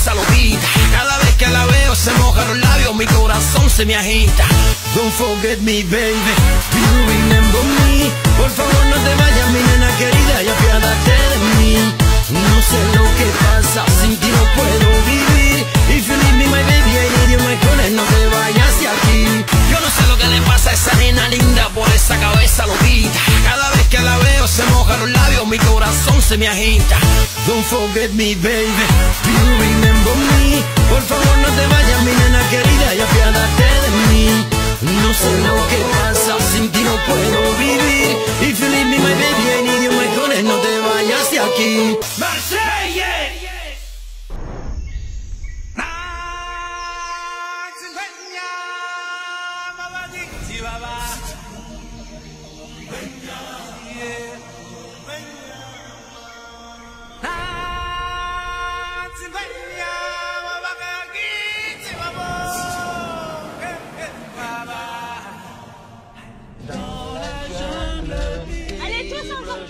cabeza lo pita. Cada vez que la veo se mojan los labios, mi corazón se me agita. Don't forget me, baby, do you remember me? Por favor no te vayas, mi nena querida, y apiádate de mí. No sé lo que pasa, sin ti no puedo vivir. If you leave me, my baby, I need you, my honey, no te vayas de aquí. Yo no sé lo que le pasa a esa nena linda, por esa cabeza lo pita. Cada vez que la veo se mojan los labios, mi corazón se me agita. Don't forget me, baby, do you remember me? Por favor no te vayas, mi nena querida, y apiádate de mí. No sé lo que pasa, sin ti no puedo vivir. If you leave me, my baby, I need you, my honey, no te vayas de aquí. Marsella. Allez tous ensemble.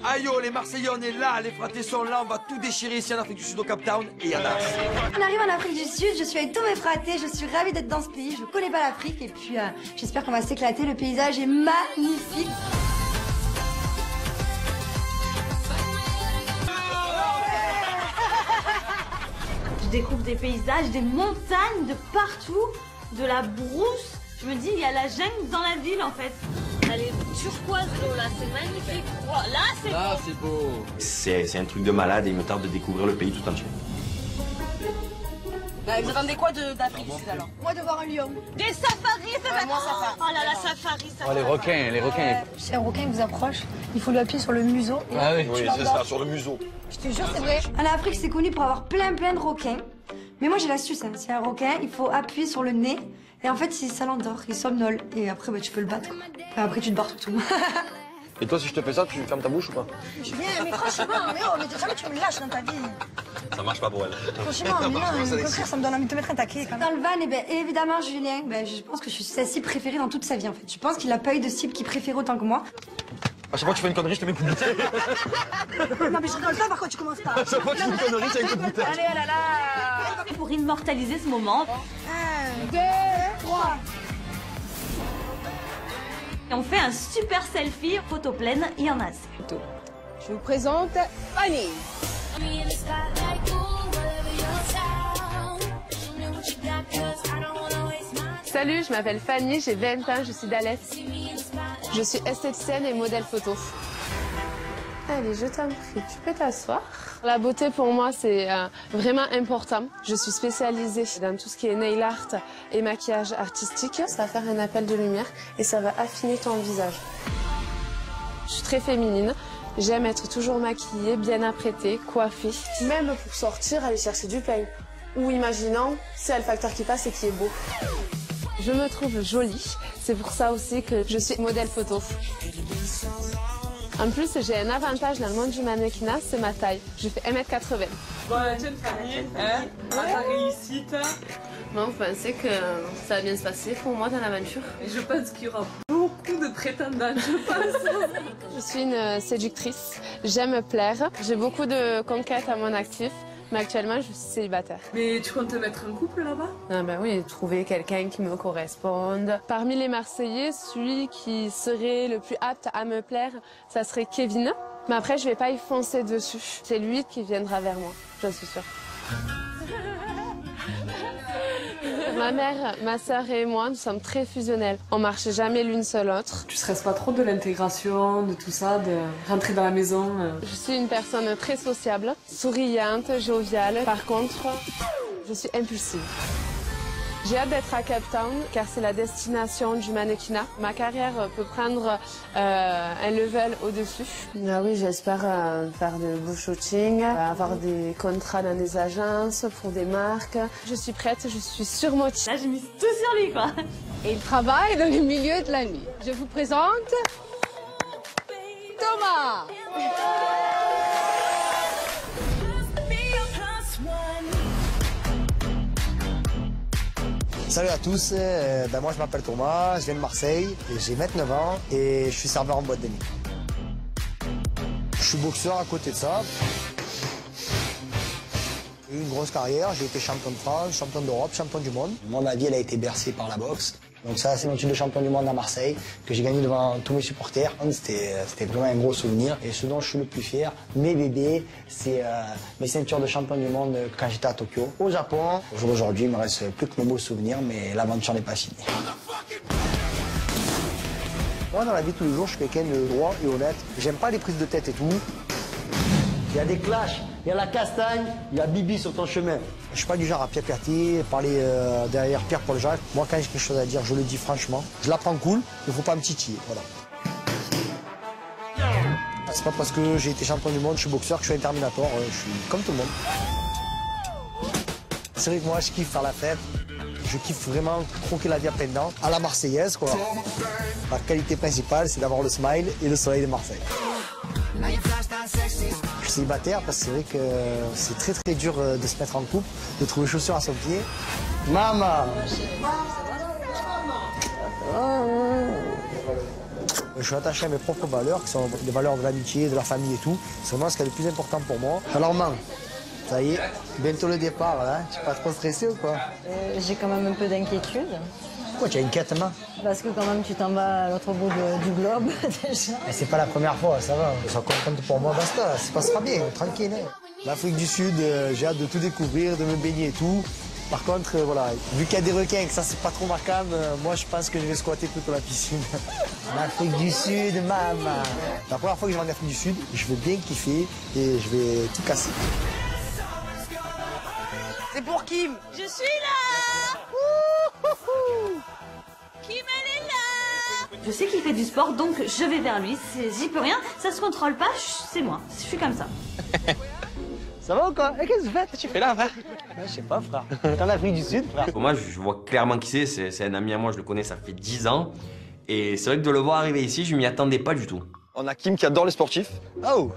Aïe yo, les Marseillais on est là, les fratés sont là, on va tout déchirer ici en Afrique du Sud au Cap Town et Yadas. On arrive en Afrique du Sud, je suis avec tous mes fratés, je suis ravie d'être dans ce pays, je connais pas l'Afrique et puis j'espère qu'on va s'éclater, le paysage est magnifique. Je découvre des paysages, des montagnes de partout, de la brousse. Je me dis, il y a la jungle dans la ville en fait. Elle est turquoise l'eau là, c'est magnifique. Wow, là c'est beau. C'est un truc de malade et il me tarde de découvrir le pays tout entier. Vous attendez quoi d'Afrique du Sud alors? Moi de voir un lion. Des safaris, ça va. Moi safari. Oh là là, safari. Oh, les requins. Si un requin vous approche, il faut lui appuyer sur le museau. Et Ah oui, c'est ça, sur le museau. je te jure, c'est vrai. En Afrique, c'est connu pour avoir plein de requins. Mais moi j'ai l'astuce, hein. C'est un requin, il faut appuyer sur le nez. Et en fait, ça l'endort, il somnole. Et après, tu peux le battre. Quoi. Et après, tu te barres tout. Et toi si je te fais ça, tu fermes ta bouche ou pas? Julien, mais franchement, mais jamais tu me lâches dans ta vie. Ça marche pas pour elle. Franchement, mais non, au contraire, ça me donne envie de te mettre un taquet. Quand même. Dans le van, évidemment, Julien, je pense que je suis sa cible préférée dans toute sa vie, en fait. Je pense qu'il n'a pas eu de cible qui préfère autant que moi. À chaque fois que tu fais une connerie, je te mets une coup de bouteille. Non, mais je rigole pas, par contre, tu commences pas. À chaque fois que tu fais une connerie, c'est une coup de bouteille. Allez, oh là là. Pour immortaliser ce moment. 1, 2, 3. Et on fait un super selfie, photo pleine, il y en a assez. Je vous présente Fanny. Salut, je m'appelle Fanny, j'ai 20 ans, je suis d'Alès. Je suis esthéticienne et modèle photo. Allez, je t'en prie, tu peux t'asseoir. La beauté pour moi, c'est vraiment important. Je suis spécialisée dans tout ce qui est nail art et maquillage artistique. Ça va faire un appel de lumière et ça va affiner ton visage. Je suis très féminine. J'aime être toujours maquillée, bien apprêtée, coiffée. Même pour sortir, aller chercher du pain. Ou imaginons, c'est le facteur qui passe et qui est beau. Je me trouve jolie. C'est pour ça aussi que je suis modèle photo. En plus, j'ai un avantage dans le monde du mannequinat, c'est ma taille. Je fais 1m80. Bon, jeune famille, hein, à ta réussite. Bon, vous pensez que ça va bien se passer pour moi dans l'aventure? Je pense qu'il y aura beaucoup de prétendants, je pense. Je suis une séductrice, j'aime plaire. J'ai beaucoup de conquêtes à mon actif. Mais actuellement, je suis célibataire. Mais tu comptes te mettre un couple là-bas? Ah ben oui, trouver quelqu'un qui me corresponde. Parmi les Marseillais, celui qui serait le plus apte à me plaire, ça serait Kevin. Mais après, je vais pas y foncer dessus. C'est lui qui viendra vers moi, j'en suis sûre. Ma mère, ma sœur et moi, nous sommes très fusionnels. On marche jamais l'une seule l'autre. Tu stresses pas trop de l'intégration, de tout ça, de rentrer dans la maison? Je suis une personne très sociable, souriante, joviale. Par contre, je suis impulsive. J'ai hâte d'être à Cape Town car c'est la destination du mannequinat. Ma carrière peut prendre un level au-dessus. Ah oui, j'espère faire de beaux shootings, avoir des contrats dans des agences, pour des marques. Je suis prête, je suis surmotivée. Là, j'ai mis tout sur lui, quoi. Et il travaille dans le milieu de la nuit. Je vous présente Thomas. Salut à tous, moi je m'appelle Thomas, je viens de Marseille, j'ai 29 ans et je suis serveur en boîte de nuit. Je suis boxeur à côté de ça. J'ai eu une grosse carrière, j'ai été champion de France, champion d'Europe, champion du monde. Moi, ma vie, elle a été bercée par la boxe. Donc ça, c'est mon titre de champion du monde à Marseille, que j'ai gagné devant tous mes supporters. C'était vraiment un gros souvenir. Et ce dont je suis le plus fier, mes bébés, c'est mes ceintures de champion du monde quand j'étais à Tokyo. Au Japon, au jour d'aujourd'hui, il me reste plus que mes beaux souvenirs, mais l'aventure n'est pas finie. Moi, dans la vie de tous les jours, je suis quelqu'un de droit et honnête. J'aime pas les prises de tête et tout. Il y a des clashs, il y a la castagne, il y a Bibi sur ton chemin. Je suis pas du genre à pied-piater, parler derrière Pierre Paul Jacques. Moi, quand j'ai quelque chose à dire, je le dis franchement. Je la prends cool, il faut pas me titiller, voilà. C'est pas parce que j'ai été champion du monde, je suis boxeur, que je suis un Terminator, je suis comme tout le monde. C'est vrai que moi, je kiffe faire la fête. Je kiffe vraiment croquer la vie à pleines dents, à la Marseillaise, quoi. Ma qualité principale, c'est d'avoir le smile et le soleil de Marseille. Je suis célibataire parce que c'est vrai que c'est très très dur de se mettre en couple, de trouver chaussures à son pied. Maman! Je suis attaché à mes propres valeurs, qui sont les valeurs de l'amitié, de la famille et tout. C'est vraiment ce qui est le plus important pour moi. Alors maman, ça y est, bientôt le départ là, tu n'es pas trop stressé ou quoi? J'ai quand même un peu d'inquiétude. Pourquoi tu as une quête, maman? Parce que quand même tu t'en vas à l'autre bout du globe déjà. Mais c'est pas la première fois, ça va. Sois contente pour moi, basta, ça passera bien, tranquille. Hein. L'Afrique du Sud, j'ai hâte de tout découvrir, de me baigner et tout. Par contre, voilà, vu qu'il y a des requins, que ça c'est pas trop ma cam, moi je pense que je vais squatter plutôt la piscine. L'Afrique du Sud, maman. La première fois que je vais en Afrique du Sud, je vais bien kiffer et je vais tout casser. C'est pour Kim. Je suis là. Kim, elle est là. Je sais qu'il fait du sport, donc je vais vers lui. J'y peux rien, ça se contrôle pas, c'est moi. Je suis comme ça. Ça va ou quoi? Qu'est-ce que tu fais? Qu'est-ce que tu fais là, frère? Je sais pas, frère. T'es en Afrique du Sud, frère. Moi, je vois clairement qui c'est un ami à moi, je le connais, ça fait 10 ans. Et c'est vrai que de le voir arriver ici, je m'y attendais pas du tout. On a Kim qui adore les sportifs. Oh!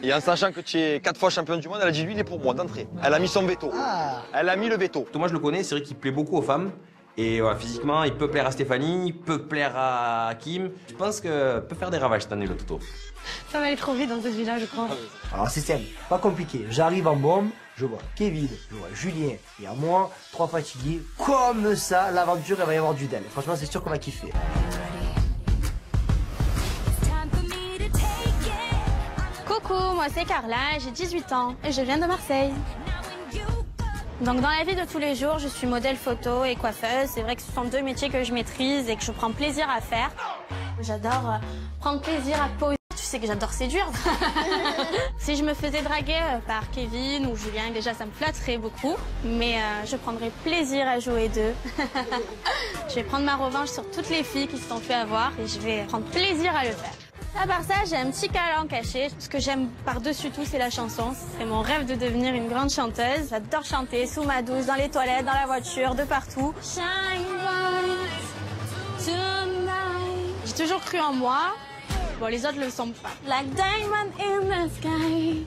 Et en sachant que tu es 4 fois champion du monde, elle a dit lui, il est pour moi d'entrée. Elle a mis son veto. Ah. Elle a mis le veto. Moi, je le connais, c'est vrai qu'il plaît beaucoup aux femmes. Et voilà, physiquement, il peut plaire à Stéphanie, il peut plaire à Kim. Je pense que peut faire des ravages cette année, le Toto. Ça va aller trop vite dans cette villa, je crois. Alors c'est simple, pas compliqué. J'arrive en bombe, je vois Kevin, je vois Julien et à moi, 3 fatigués. Comme ça, l'aventure, elle va y avoir du del. Franchement, c'est sûr qu'on va kiffer. Coucou, moi c'est Carla, j'ai 18 ans et je viens de Marseille. Donc dans la vie de tous les jours, je suis modèle photo et coiffeuse. C'est vrai que ce sont 2 métiers que je maîtrise et que je prends plaisir à faire. J'adore prendre plaisir à poser. Tu sais que j'adore séduire. Si je me faisais draguer par Kevin ou Julien, déjà ça me flatterait beaucoup. Mais je prendrais plaisir à jouer d'eux. Je vais prendre ma revanche sur toutes les filles qui se sont fait avoir et je vais prendre plaisir à le faire. À part ça, j'ai un petit talent caché. Ce que j'aime par-dessus tout, c'est la chanson. C'est mon rêve de devenir une grande chanteuse. J'adore chanter sous ma douche, dans les toilettes, dans la voiture, de partout. Shine bright tonight. J'ai toujours cru en moi. Bon, les autres le sont pas. Like diamond in the sky.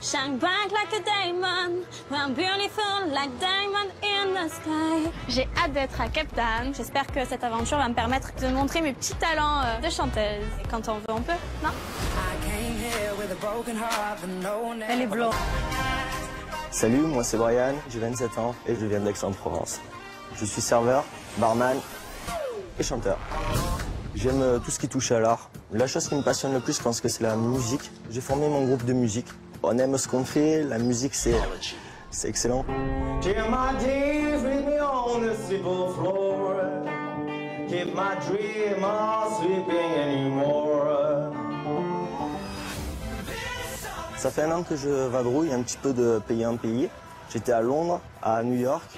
Shine bright like a diamond. I'm beautiful like diamond in the sky. J'ai hâte d'être à Cape Town. J'espère que cette aventure va me permettre de montrer mes petits talents de chanteuse. Et quand on veut, on peut, non? Elle est blanche. Salut, moi c'est Brian, j'ai 27 ans et je viens d'Aix-en-Provence. Je suis serveur, barman et chanteur. J'aime tout ce qui touche à l'art. La chose qui me passionne le plus, je pense que c'est la musique. J'ai formé mon groupe de musique. On aime ce qu'on fait, la musique c'est excellent. Ça fait 1 an que je vadrouille un petit peu de pays en pays. J'étais à Londres, à New York.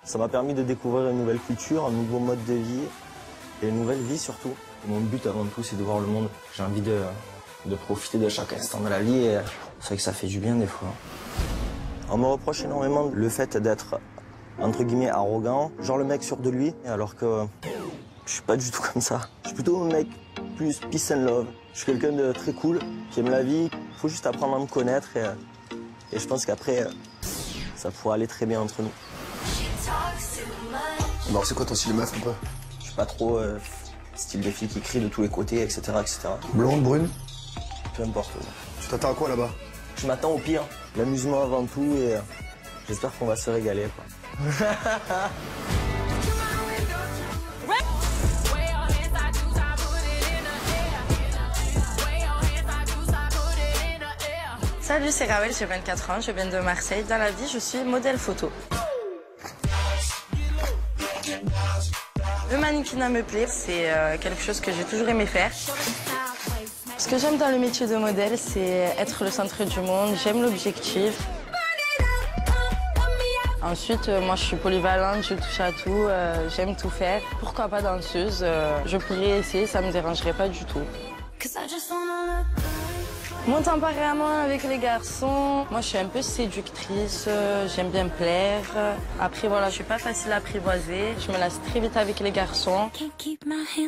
Ça m'a permis de découvrir une nouvelle culture, un nouveau mode de vie et une nouvelle vie surtout. Mon but avant tout, c'est de voir le monde. J'ai envie de profiter de chaque instant de la vie et c'est vrai que ça fait du bien des fois. On me reproche énormément le fait d'être, entre guillemets, arrogant, genre le mec sûr de lui, alors que je suis pas du tout comme ça. Je suis plutôt un mec plus peace and love. Je suis quelqu'un de très cool, qui aime la vie. Il faut juste apprendre à me connaître et je pense qu'après, ça pourra aller très bien entre nous. Alors c'est quoi ton style de meuf un peu? Je suis pas trop style des filles qui crient de tous les côtés, etc. etc. Blonde, brune? Peu importe. Tu t'attends à quoi là-bas? Je m'attends au pire. L'amusement avant tout et j'espère qu'on va se régaler, quoi. Salut, c'est Rawel, j'ai 24 ans, je viens de Marseille. Dans la vie, je suis modèle photo. Le mannequinat me plaît, c'est quelque chose que j'ai toujours aimé faire. Ce que j'aime dans le métier de modèle, c'est être le centre du monde, j'aime l'objectif. Ensuite, moi je suis polyvalente, je touche à tout, j'aime tout faire. Pourquoi pas danseuse? Je pourrais essayer, ça me dérangerait pas du tout. Mon tempérament avec les garçons, moi je suis un peu séductrice, j'aime bien plaire. Après voilà, je suis pas facile à apprivoiser, je me lasse très vite avec les garçons.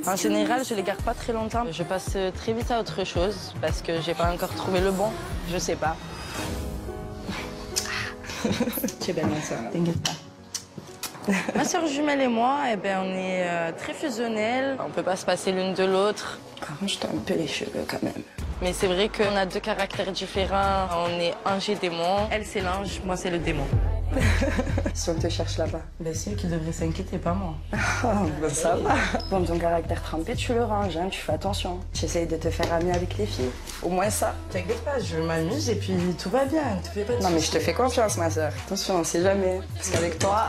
En général, je les garde pas très longtemps. Je passe très vite à autre chose parce que j'ai pas encore trouvé le bon, je sais pas. Tu es belle ma soeur, t'inquiète pas. Ma soeur jumelle et moi, eh ben, on est très fusionnels, on peut pas se passer l'une de l'autre. Arrange-toi un peu les cheveux quand même. Mais c'est vrai qu'on a deux caractères différents. On est ange et démon. Elle, c'est l'ange, moi, c'est le démon. Si on te cherche là-bas. Ben, c'est elle qui devrait s'inquiéter, pas moi. Ben, ça va. Bon, ton caractère trempé, tu le ranges, hein, tu fais attention. Tu essayes de te faire amie avec les filles. Au moins ça. T'inquiète pas, je m'amuse et puis tout va bien. Te fais pas de... Non, mais je te fais confiance, ma soeur. Attention, on sait jamais. Parce qu'avec toi...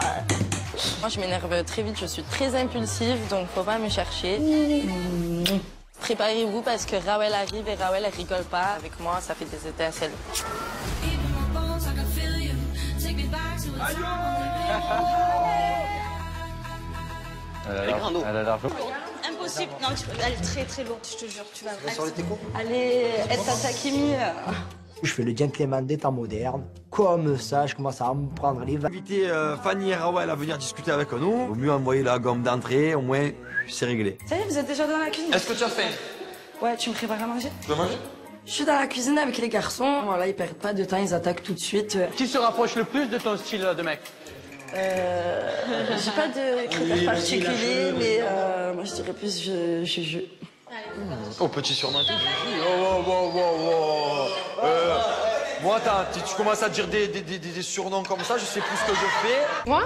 Moi, je m'énerve très vite, je suis très impulsive, donc faut pas me chercher. Préparez-vous parce que Rawel arrive et Rawel, elle rigole pas. Avec moi, ça fait des étincelles. Elle a l'argent. Impossible. Non, elle est très très lourde, je te jure. Tu vas Sur les técos. Allez, Etta Takimi. Je fais le gentleman des temps modernes. Comme ça, je commence à me prendre les vagues. Inviter Fanny et Rawel à venir discuter avec nous. Vaut mieux envoyer la gomme d'entrée, au moins c'est réglé. Ça y est, vous êtes déjà dans la cuisine? Est-ce que tu as faim? Ouais, tu me prépares à manger? Tu veux manger? Je suis dans la cuisine avec les garçons. Voilà, ils perdent pas de temps, ils attaquent tout de suite. Qui se rapproche le plus de ton style de mec? J'ai pas de critères particuliers, mais moi je dirais plus je. Oh, petit surnom. Moi, tu commences à dire des surnoms comme ça, je sais plus ce que je fais. Moi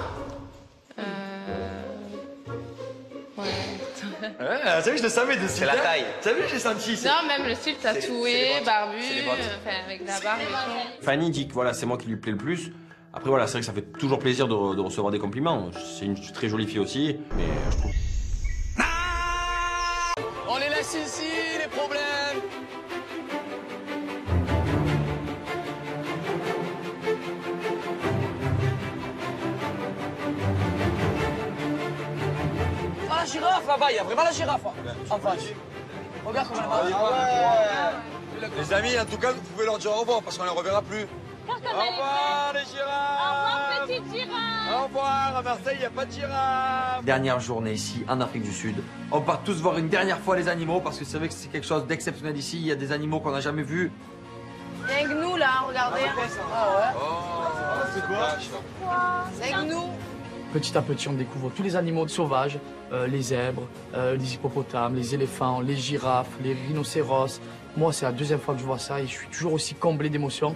Ouais, t'as vu, je le savais de suite. C'est la taille. T'as vu, j'ai senti. Non, même le style tatoué, barbu, C'est les bottes. avec la barbe et tout. Fanny dit que voilà, c'est moi qui lui plaît le plus. Après voilà, c'est vrai que ça fait toujours plaisir de recevoir des compliments. C'est une très jolie fille aussi, mais je trouve... On les laisse ici, les problèmes. Ah, la girafe là-bas, il y a vraiment la girafe en face. Regarde comment elle va. Les amis, en tout cas, vous pouvez leur dire au revoir parce qu'on les reverra plus. Au revoir les girafes. Au revoir petite girafe. Au revoir, à Marseille, il n'y a pas de girafe. Dernière journée ici, en Afrique du Sud. On part tous voir une dernière fois les animaux parce que c'est vrai que c'est quelque chose d'exceptionnel ici. Il y a des animaux qu'on n'a jamais vus. C'est avec nous là, regardez. Ah ouais. Oh, c'est quoi? C'est avec nous. Petit à petit, on découvre tous les animaux sauvages, les zèbres, les hippopotames, les éléphants, les girafes, les rhinocéros. Moi, c'est la deuxième fois que je vois ça et je suis toujours aussi comblé d'émotions.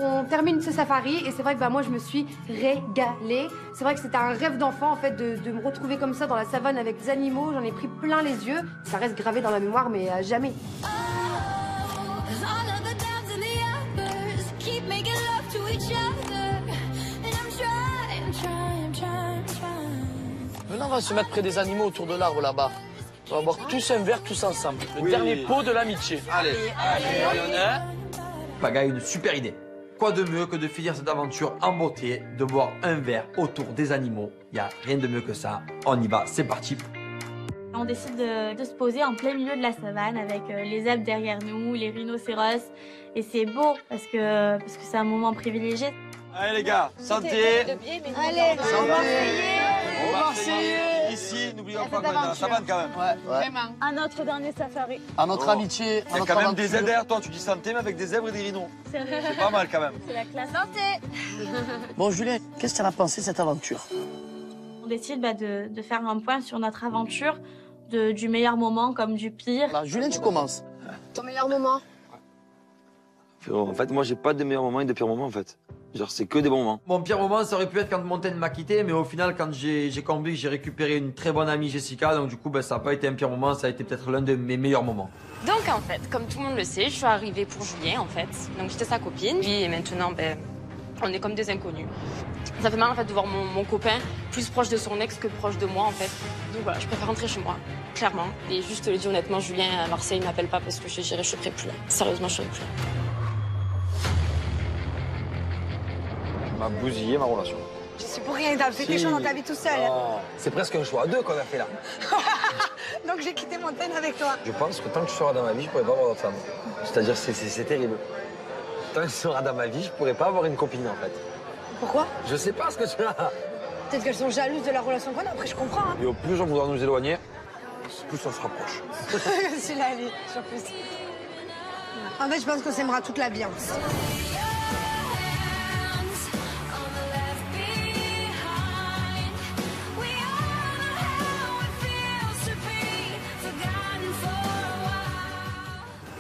On termine ce safari et c'est vrai que moi je me suis régalée. C'est vrai que c'était un rêve d'enfant en fait de me retrouver comme ça dans la savane avec des animaux. J'en ai pris plein les yeux. Ça reste gravé dans la mémoire mais à jamais. Maintenant, on va se mettre près des animaux autour de l'arbre là-bas. On va boire tous un verre, tous ensemble. Le dernier pot de l'amitié. Allez. Allez. Paga a une super idée. Quoi de mieux que de finir cette aventure en beauté, de boire un verre autour des animaux. Il n'y a rien de mieux que ça. On y va, c'est parti. On décide de se poser en plein milieu de la savane avec les zèbres derrière nous, les rhinocéros. Et c'est beau parce que c'est un moment privilégié. Allez les gars, santé. Allez, santé. Aux Marseillais. ici, n'oublions pas qu'on est dans la savane quand même. Ouais, vraiment. À notre dernier safari. À notre amitié, il y a quand même des zèbres derrière toi, tu dis santé, mais avec des zèbres et des rhinos. C'est pas mal quand même. C'est la classe. Santé. Bon, Julien, qu'est-ce que tu en as pensé de cette aventure? On décide de faire un point sur notre aventure, du meilleur moment comme du pire. Alors, Julien, tu commences. Ton meilleur moment? En fait, moi, j'ai pas de meilleurs moments et de pires moments, en fait. Genre, c'est que des bons moments. Mon pire moment, ça aurait pu être quand Montaigne m'a quitté, mais au final, quand j'ai compris que j'ai récupéré une très bonne amie, Jessica, donc du coup, ça n'a pas été un pire moment, ça a été peut-être l'un de mes meilleurs moments. Donc, en fait, comme tout le monde le sait, je suis arrivée pour Julien, en fait. Donc, j'étais sa copine. Puis, et maintenant, on est comme des inconnus. Ça fait mal, en fait, de voir mon copain plus proche de son ex que proche de moi, en fait. Donc, voilà, je préfère rentrer chez moi, clairement. Et juste te le dis honnêtement, Julien, à Marseille, il m'appelle pas parce que je dirais, je serai plus là. Sérieusement, je serai plus là. M'a bousillé ma relation. Je suis pour rien, t'as fait quelque chose dans ta vie tout seul. C'est presque un choix à deux qu'on a fait là. Donc j'ai quitté Montaigne avec toi. Je pense que tant que tu seras dans ma vie, je pourrais pas avoir d'autre femme. C'est-à-dire, c'est terrible. Tant que tu seras dans ma vie, je pourrais pas avoir une copine en fait. Pourquoi? Je sais pas ce que tu as. Peut-être qu'elles sont jalouses de la relation qu'on a, après je comprends. Hein. Et au plus on voudra nous éloigner, plus on se rapproche. C'est la vie, sur plus. En fait, je pense qu'on s'aimera toute la vie en plus.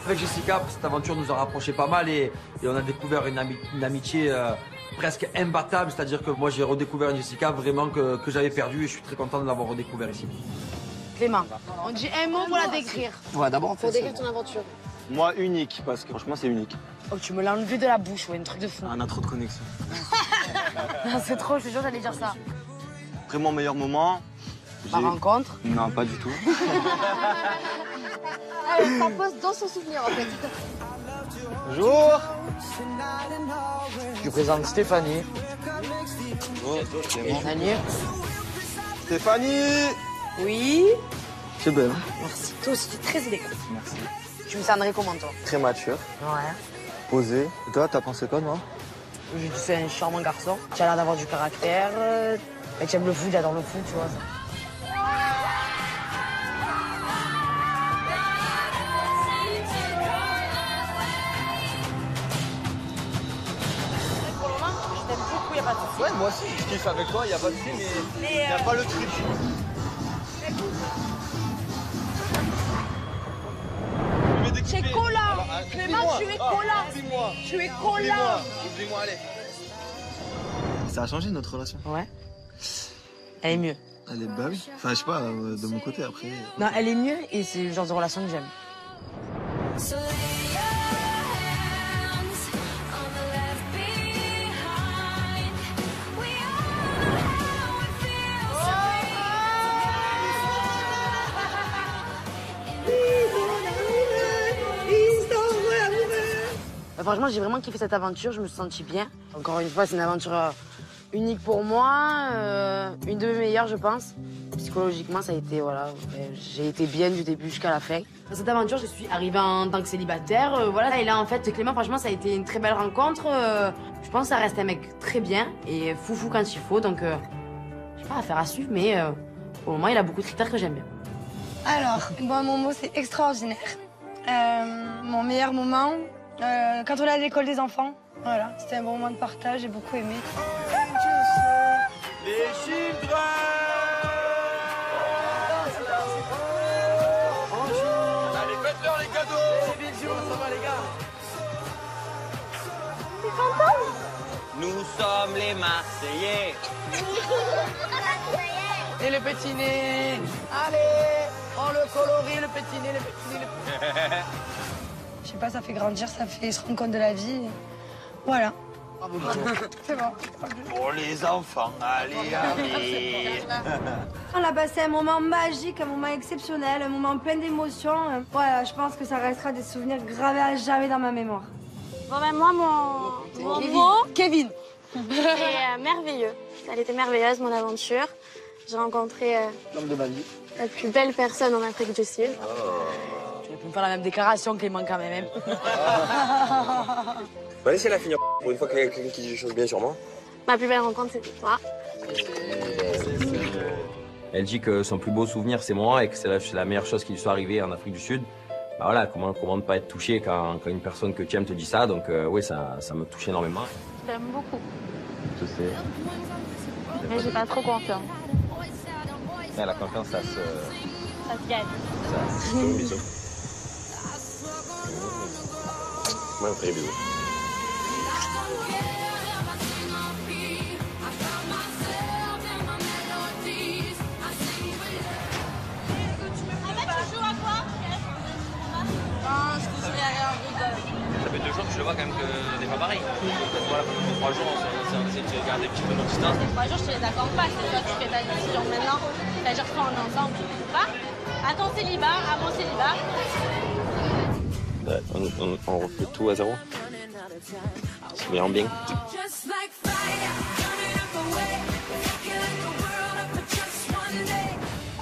Avec Jessica, cette aventure nous a rapprochés pas mal et on a découvert une amitié presque imbattable. C'est-à-dire que moi, j'ai redécouvert une Jessica vraiment que j'avais perdue et je suis très content de l'avoir redécouvert ici. Clément, on dit un mot pour la décrire. Ouais, d'abord, Pour décrire ton aventure. Moi, unique, parce que franchement, c'est unique. Oh, tu me l'as enlevé de la bouche, ouais, un truc de fou. On a trop de connexions. C'est trop, je te jure, j'allais dire ça. Après mon meilleur moment. Ma rencontre? Non, pas du tout. Allez, ça pose dans son souvenir en fait. Bonjour. Je présente Stéphanie. Stéphanie. Stéphanie. Oui. C'est belle. Merci. Toi aussi, tu es très élégante. Merci. Tu me cernerais comment, toi? Très mature. Ouais. Posé. Et toi, t'as pensé quoi, moi? J'ai dit, c'est un charmant garçon. Tu as l'air d'avoir du caractère. Et tu aimes le foot, j'adore le foot, tu vois. Ouais, moi aussi, je kiffe avec toi, il n'y a pas de souci, mais il n'y a pas le truc. Tu es collant. Clément, tu es collant. Tu es collant. Oublie-moi, allez. Ça a changé notre relation? Ouais. Elle est mieux. Elle est, bah oui. Enfin, je sais pas, de mon côté après. Non, elle est mieux et c'est le genre de relation que j'aime. Franchement, j'ai vraiment kiffé cette aventure, je me suis sentie bien. Encore une fois, c'est une aventure unique pour moi, une de mes meilleures, je pense. Psychologiquement, ça a été, voilà, j'ai été bien du début jusqu'à la fin. Dans cette aventure, je suis arrivée en tant que célibataire, voilà. Et là, en fait, Clément, franchement, ça a été une très belle rencontre. Je pense que ça reste un mec très bien et foufou quand il faut, donc je sais pas, affaire à suivre, mais au moment, il a beaucoup de critères que j'aime bien. Alors, moi, mon mot, c'est extraordinaire. Mon meilleur moment, quand on est à l'école des enfants, voilà, c'était un bon moment de partage, j'ai beaucoup aimé. Les children! Allez, faites-leur les cadeaux! Des bisous! Ça va les gars? T'es content? Nous sommes les Marseillais! Et le petit nez! Allez! Oh, le coloris, le petit nez, le petit nez, le petit nez. Je sais pas, ça fait grandir, ça fait se rendre compte de la vie. Voilà. C'est bon. Oh les enfants, allez, allez. On a passé un moment magique, un moment exceptionnel, un moment plein d'émotions. Voilà, je pense que ça restera des souvenirs gravés à jamais dans ma mémoire. Bon ben moi, mon mot, Kevin. c'est merveilleux. Elle était merveilleuse, mon aventure. J'ai rencontré L'homme de ma vie. la plus belle personne en Afrique du Sud. Tu peux me faire la même déclaration, Clément, quand même. Bah laissez-la finir pour une fois qu'il y a quelqu'un qui dit des choses bien sur moi. Ma plus belle rencontre, c'était toi. Elle dit que son plus beau souvenir, c'est moi et que c'est la meilleure chose qui lui soit arrivée en Afrique du Sud. Bah voilà, comment ne pas être touché quand une personne que tu aimes te dit ça. Donc oui, ça me touche énormément. Je t'aime beaucoup. Je sais. Mais j'ai pas trop confiance. Ouais, la confiance, ça se gagne. Ça se fait au bisou. Moi, on fait des bisous. Ça fait 2 jours que je le vois quand même que n'est pas pareil. Voilà, pendant 3 jours, on essaie de garder un petit peu nos distances. Les 3 jours, je te les accorde pas. C'est toi qui fais ta décision maintenant. C'est-à-dire qu'on est ensemble, tu peux pas. À ton célibat, à mon célibat. Ouais, on refait tout à zéro. C'est bien bien.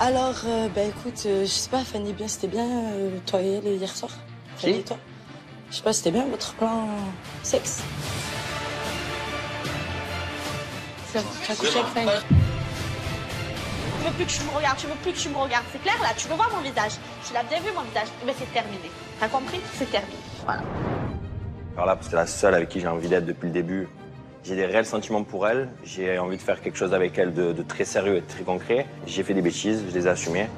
Alors, écoute, je sais pas, Fanny, c'était bien, toi et elle, hier soir. Fanny et toi. Je sais pas, c'était bien votre plan sexe. Tu as couché avec Fanny. Tu veux plus que tu me regardes, tu veux plus que tu me regardes. C'est clair là, tu veux voir mon visage. Tu l'as bien vu mon visage. Mais c'est terminé. T'as compris? C'est terminé. Voilà. Alors là, c'est la seule avec qui j'ai envie d'être depuis le début. J'ai des réels sentiments pour elle. J'ai envie de faire quelque chose avec elle de très sérieux et de très concret. J'ai fait des bêtises, je les ai assumées.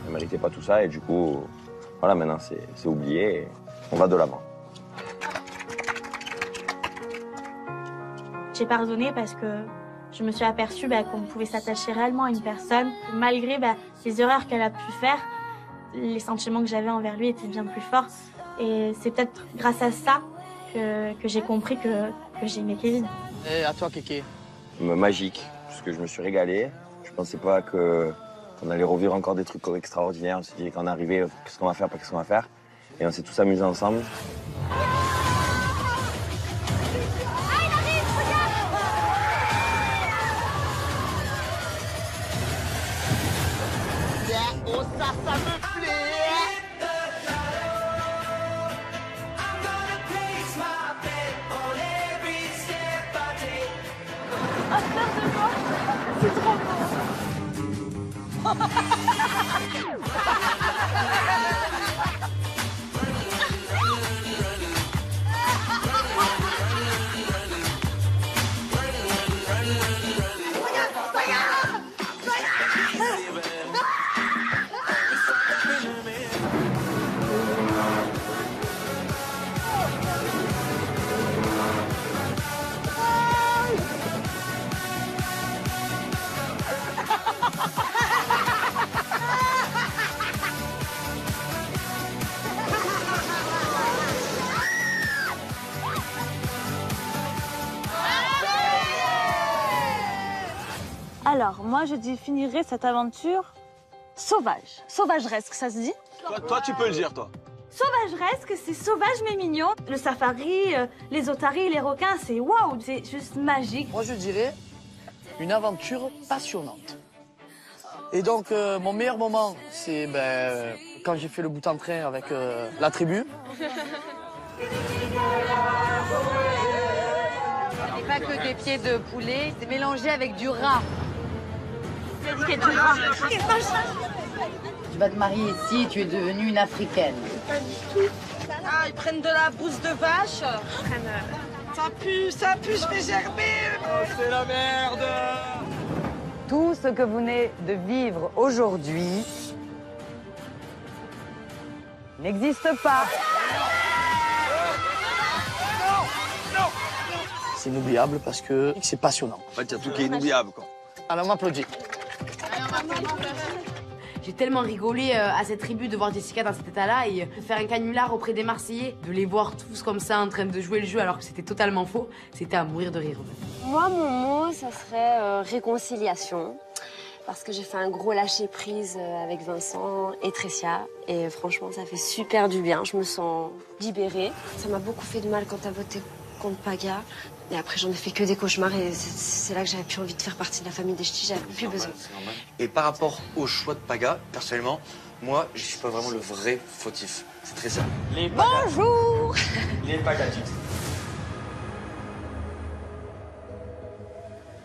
Elle méritait pas tout ça et du coup, voilà, maintenant c'est oublié et on va de l'avant. J'ai pardonné parce que je me suis aperçue qu'on pouvait s'attacher réellement à une personne. Malgré les erreurs qu'elle a pu faire, les sentiments que j'avais envers lui étaient bien plus forts. Et c'est peut-être grâce à ça que j'ai compris que j'aimais Kevin. Et à toi, Kéké. Magique, parce que je me suis régalé. Je pensais pas qu'on allait revivre encore des trucs extraordinaires. On s'est dit qu'on arrivait, qu'est-ce qu'on va faire, pas qu'est-ce qu'on va faire. Et on s'est tous amusés ensemble. Ça me plaît. C'est trop beau. Alors, moi, je définirais cette aventure sauvage. Sauvageresque, ça se dit? Toi, tu peux le dire, toi. Sauvageresque, c'est sauvage mais mignon. Le safari, les otaries, les requins, c'est waouh, c'est juste magique. Moi, je dirais une aventure passionnante. Et donc, mon meilleur moment, c'est quand j'ai fait le bout en train avec la tribu. Ce n'est pas que des pieds de poulet, c'est mélangé avec du rat. Tu vas te marier ici, tu es devenue une africaine. Pas du tout. Ah, ils prennent de la bouse de vache. Ça pue, je vais gerber. Oh, c'est la merde. Tout ce que vous venez de vivre aujourd'hui n'existe pas. C'est inoubliable parce que c'est passionnant. En fait, il y a tout qui est inoubliable, quoi. Alors, on m'applaudit. J'ai tellement rigolé à cette tribu de voir Jessica dans cet état-là et de faire un canular auprès des Marseillais, de les voir tous comme ça en train de jouer le jeu alors que c'était totalement faux, c'était à mourir de rire. Moi, mon mot, ça serait réconciliation. parce que j'ai fait un gros lâcher-prise avec Vincent et Tressia. Et franchement, ça fait super du bien. Je me sens libérée. Ça m'a beaucoup fait de mal quand t'as voté contre Paga. Et après, j'en ai fait que des cauchemars. Et c'est là que j'avais plus envie de faire partie de la famille des ch'tis. J'avais plus besoin. Et par rapport au choix de Paga, personnellement, moi, je suis pas vraiment le vrai fautif. C'est très simple. Bonjour. Les Pagatiques.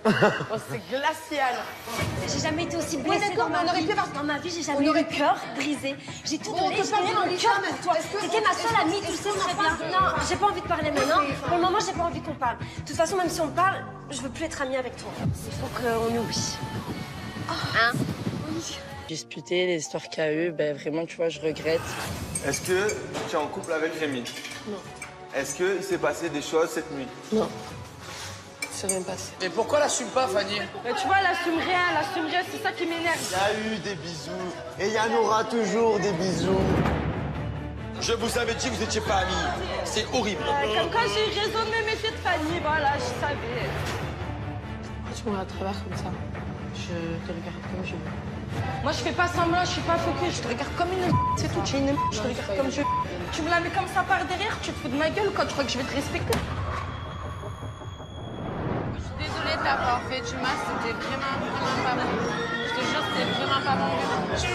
Oh, c'est glacial. J'ai jamais été aussi blessée dans ma vie. Dans ma vie, j'ai jamais eu le cœur brisé. J'ai tout donné, j'ai donné mon cœur pour toi. T'étais ma seule amie, tu le sais très bien. Non, j'ai pas envie de parler maintenant. Pour le moment, j'ai pas envie qu'on parle. De toute façon, même si on parle, je veux plus être amie avec toi. Il faut qu'on oublie. Hein? Disputer, les histoires qu'il y a eu, ben vraiment, tu vois, je regrette. Est-ce que tu es en couple avec Rémi? Non. Est-ce qu'il s'est passé des choses cette nuit? Non. C'est rien passé. Mais pourquoi l'assume pas, Fanny? Mais tu vois, elle assume rien, c'est ça qui m'énerve. Il y a eu des bisous, et il y en aura toujours des bisous. Je vous avais dit que vous n'étiez pas amis. C'est horrible. Comme quand j'ai raison de me méfier de Fanny, voilà, je savais. Pourquoi tu me regardes à travers comme ça? Je te regarde comme je veux. Moi, je fais pas semblant, je suis pas focus, je te regarde comme une c'est tout, tu es une je te regarde comme je veux. Tu me la mets comme ça par derrière, tu te fous de ma gueule quand tu crois que je vais te respecter. Désolée d'avoir fait du mal, c'était vraiment pas bon. Je te jure, c'était vraiment pas bon. Je suis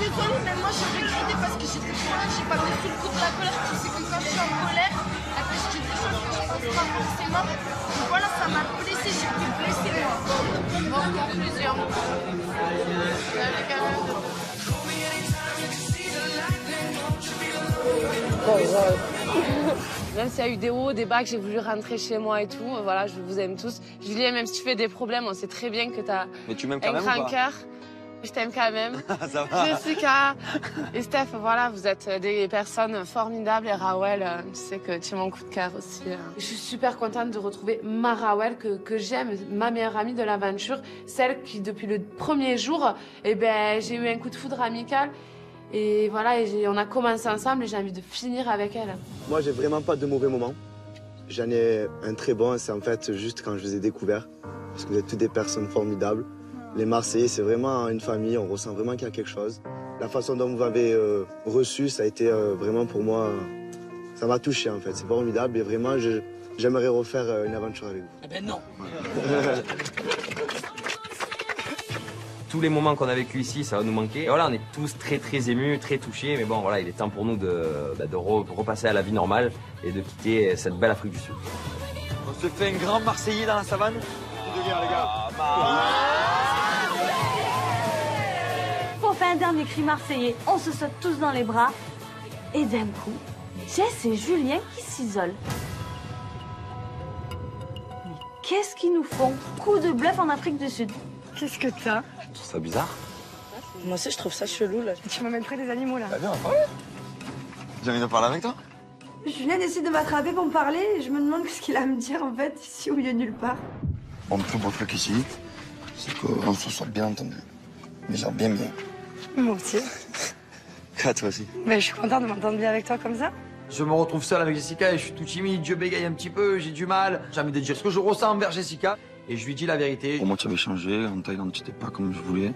désolée, mais moi j'ai regretté parce que j'étais trop là, j'ai pas mis sous le coup de la colère. Tu sais que quand je suis en colère, après je dis des choses que je pense pas forcément. Donc voilà, ça m'a blessée, j'ai pu blesser moi. Bon, conclusion. Vous avez quand même... Même s'il y a eu des hauts, des bas, que j'ai voulu rentrer chez moi et tout, voilà, je vous aime tous. Julien, même si tu fais des problèmes, on sait très bien que t'as un grand cœur. Je t'aime quand même. Ça va. Jessica et Steph, voilà, vous êtes des personnes formidables. Et Rawel, tu sais que tu es mon coup de cœur aussi. Je suis super contente de retrouver ma Rawel que j'aime, ma meilleure amie de l'aventure, celle qui depuis le premier jour, eh ben, j'ai eu un coup de foudre amical. Et voilà, on a commencé ensemble et j'ai envie de finir avec elle. Moi, j'ai vraiment pas de mauvais moments. J'en ai un très bon, c'est en fait juste quand je vous ai découvert. Parce que vous êtes toutes des personnes formidables. Les Marseillais, c'est vraiment une famille, on ressent vraiment qu'il y a quelque chose. La façon dont vous m'avez reçu, ça a été vraiment pour moi, ça m'a touché en fait. C'est formidable et vraiment, j'aimerais refaire une aventure avec vous. Eh ben non. Tous les moments qu'on a vécu ici, ça va nous manquer. Et voilà, on est tous très émus, très touchés. Mais bon, voilà, il est temps pour nous de repasser à la vie normale et de quitter cette belle Afrique du Sud. On se fait un grand Marseillais dans la savane? De guerre, les gars. On fait un dernier cri marseillais, on se saute tous dans les bras. Et d'un coup, Jess et Julien qui s'isolent. Mais qu'est-ce qu'ils nous font? Coup de bluff en Afrique du Sud. Qu'est-ce que t'as? Je trouve ça bizarre. Moi aussi, je trouve ça chelou, là. Tu m'amènes près des animaux, là. Bah viens, on va parler. J'ai envie de parler avec toi. Julien essaie de m'attraper pour me parler et je me demande ce qu'il a à me dire, en fait, ici au milieu de nulle part. Mon plus beau truc ici, c'est qu'on se soit bien entendu. Mais genre bien. Moi aussi. Ah, toi aussi. Mais je suis contente de m'entendre bien avec toi comme ça. Je me retrouve seul avec Jessica et je suis tout timide, je bégaye un petit peu, j'ai du mal. J'ai envie de dire ce que je ressens envers Jessica et je lui dis la vérité. Pour moi, tu avais changé. En Thaïlande, tu n'étais pas comme je voulais.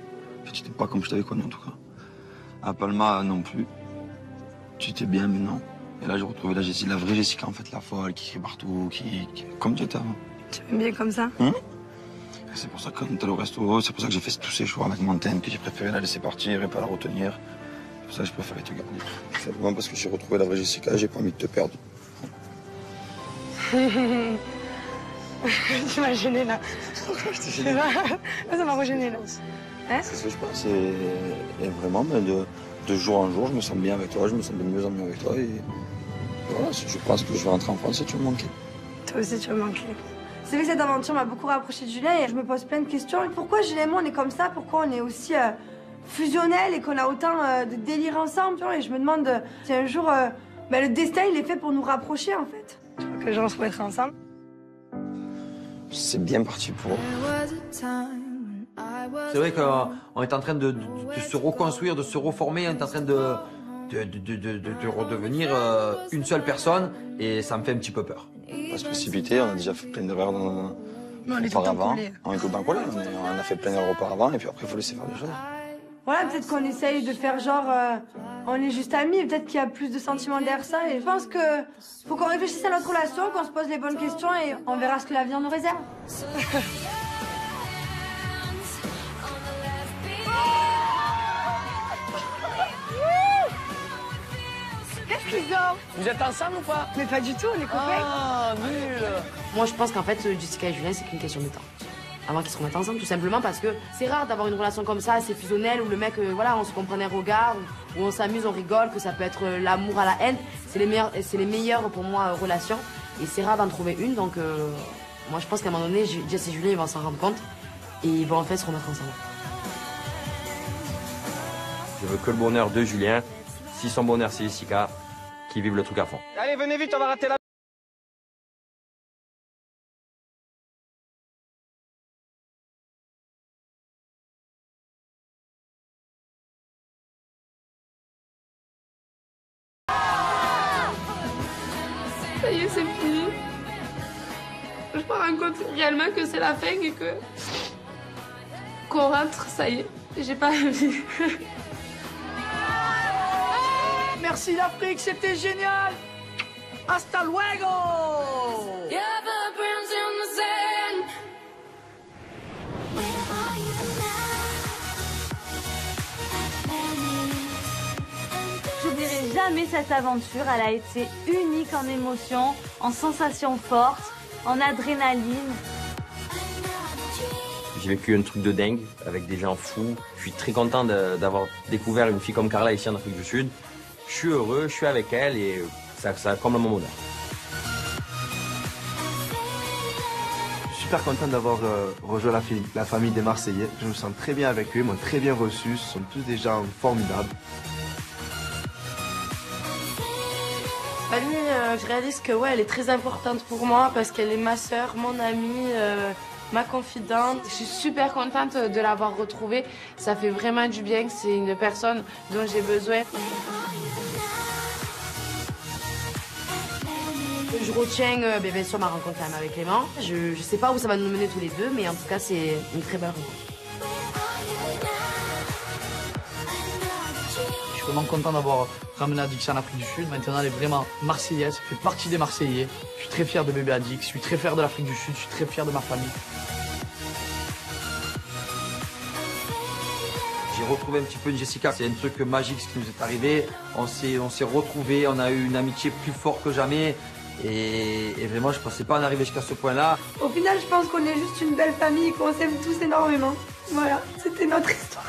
Tu n'étais pas comme je t'avais connu, en tout cas. À Palma, non plus. Tu étais bien, mais non. Et là, j'ai retrouvé la vraie Jessica, en fait, la folle, qui crie partout, qui... comme tu étais avant. Tu m'aimes bien comme ça? C'est pour ça que quand on était au resto, c'est pour ça que j'ai fait tous ces choix avec Montaigne, que j'ai préféré la laisser partir et pas la retenir. C'est pour ça que je préférais te garder. C'est vraiment parce que j'ai retrouvé la vraie Jessica, j'ai pas envie de te perdre. Tu m'as gêné là. Je t'ai gêné. Ça m'a regêné là. Hein? C'est ce que je pense. Et vraiment, de jour en jour, je me sens bien avec toi, je me sens de mieux en mieux avec toi. Et voilà, je pense que je vais rentrer en France et tu vas me manquer. Toi aussi, tu vas me manquer. C'est vrai que cette aventure m'a beaucoup rapproché de Julien et je me pose plein de questions. Pourquoi Julien et moi on est comme ça? Pourquoi on est aussi fusionnels et qu'on a autant de délire ensemble? Et je me demande si un jour le destin il est fait pour nous rapprocher en fait. Tu crois que les gens se mettraient ensemble? C'est bien parti pour. C'est vrai qu'on est en train de se reconstruire, de se reformer, on est en train de redevenir une seule personne et ça me fait un petit peu peur. Pas se précipiter, on a déjà fait plein d'erreurs Mais on est tout le temps collés. On est tout le temps collés. On a fait plein d'heures auparavant et puis après, il faut laisser faire des choses. Voilà, peut-être qu'on essaye de faire genre, on est juste amis, peut-être qu'il y a plus de sentiments derrière ça. Et je pense que faut qu'on réfléchisse à notre relation, qu'on se pose les bonnes questions et on verra ce que l'avenir nous réserve. Qu'est-ce qu'ils ont? Vous êtes ensemble ou pas? Mais pas du tout, on est copains. Ah, nul. Moi, je pense qu'en fait, Jessica et Julien, c'est qu'une question de temps. Avant qu'ils se remettent ensemble, tout simplement parce que c'est rare d'avoir une relation comme ça, assez fusionnelle, où le mec, voilà, on se comprend des regards, où on s'amuse, on rigole, que ça peut être l'amour à la haine. C'est les meilleures pour moi relations. Et c'est rare d'en trouver une, donc moi je pense qu'à un moment donné, Jess et Julien ils vont s'en rendre compte et ils vont en fait se remettre ensemble. Je veux que le bonheur de Julien. Si son bonheur c'est Jessica, qui vive le truc à fond. Allez, venez vite, on va rater la... Ça y est, c'est fini. Je me rends compte réellement que c'est la fin et que... qu'on rentre, ça y est. J'ai pas envie. Merci l'Afrique, c'était génial. Hasta luego. J'oublierai jamais cette aventure, elle a été unique en émotions, en sensations fortes, en adrénaline. J'ai vécu un truc de dingue avec des gens fous. Je suis très content d'avoir découvert une fille comme Carla ici en Afrique du Sud. Je suis heureux, je suis avec elle et ça comble mon bonheur. Je suis super content d'avoir rejoint la famille des Marseillais. Je me sens très bien avec eux, ils m'ont très bien reçu. Ce sont tous des gens formidables. Fanny, je réalise que ouais, elle est très importante pour moi parce qu'elle est ma sœur, mon amie, ma confidente. Je suis super contente de l'avoir retrouvée. Ça fait vraiment du bien. C'est une personne dont j'ai besoin. Je retiens bien sûr ma rencontre quand même avec Clément. Je sais pas où ça va nous mener tous les deux, mais en tout cas c'est une très belle rencontre. Je suis vraiment content d'avoir ramené Adix en Afrique du Sud. Maintenant, elle est vraiment marseillaise, elle fait partie des Marseillais. Je suis très fier de bébé Adix, je suis très fier de l'Afrique du Sud, je suis très fier de ma famille. J'ai retrouvé un petit peu une Jessica, c'est un truc magique ce qui nous est arrivé. On s'est retrouvés, on a eu une amitié plus forte que jamais. Et vraiment, je pensais pas en arriver jusqu'à ce point-là. Au final, je pense qu'on est juste une belle famille, qu'on s'aime tous énormément. Voilà, c'était notre histoire.